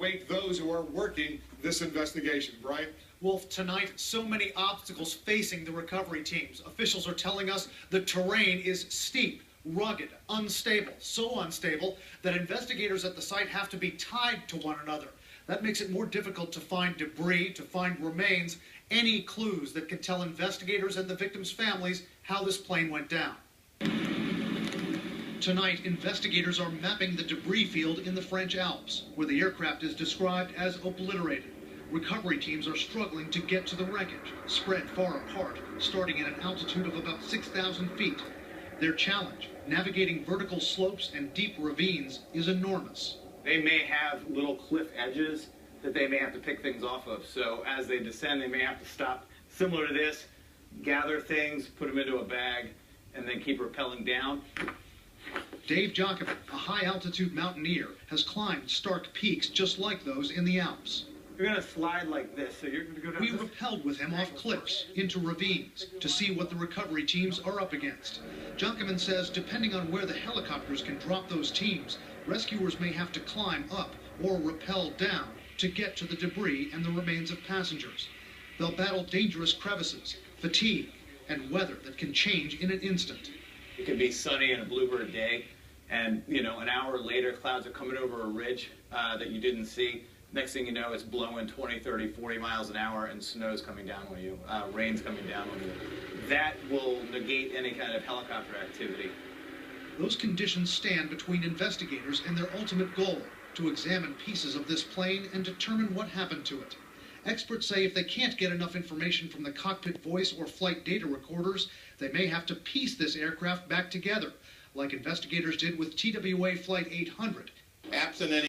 await those who are working this investigation. Brian? Wolf, tonight, so many obstacles facing the recovery teams. Officials are telling us the terrain is steep, rugged, unstable, so unstable that investigators at the site have to be tied to one another. That makes it more difficult to find debris, to find remains, any clues that could tell investigators and the victims' families how this plane went down. Tonight, investigators are mapping the debris field in the French Alps, where the aircraft is described as obliterated. Recovery teams are struggling to get to the wreckage, spread far apart, starting at an altitude of about 6,000 feet. Their challenge, navigating vertical slopes and deep ravines, is enormous. They may have little cliff edges that they may have to pick things off of. So as they descend, they may have to stop, similar to this, gather things, put them into a bag, and then keep rappelling down. Dave Jacobin, a high-altitude mountaineer, has climbed stark peaks just like those in the Alps. You're going to slide like this, so you're going to go down. We rappelled with him off cliffs, into ravines, to see what the recovery teams are up against. Jacobin says depending on where the helicopters can drop those teams, rescuers may have to climb up or rappel down to get to the debris and the remains of passengers. They'll battle dangerous crevices, fatigue, and weather that can change in an instant. It could be sunny and a bluebird day, and an hour later, clouds are coming over a ridge that you didn't see. Next thing you know, it's blowing 20, 30, 40 miles an hour, and snow's coming down on you, rain's coming down on you. That will negate any kind of helicopter activity. Those conditions stand between investigators and their ultimate goal, to examine pieces of this plane and determine what happened to it. Experts say if they can't get enough information from the cockpit voice or flight data recorders, they may have to piece this aircraft back together, like investigators did with TWA Flight 800. Absent any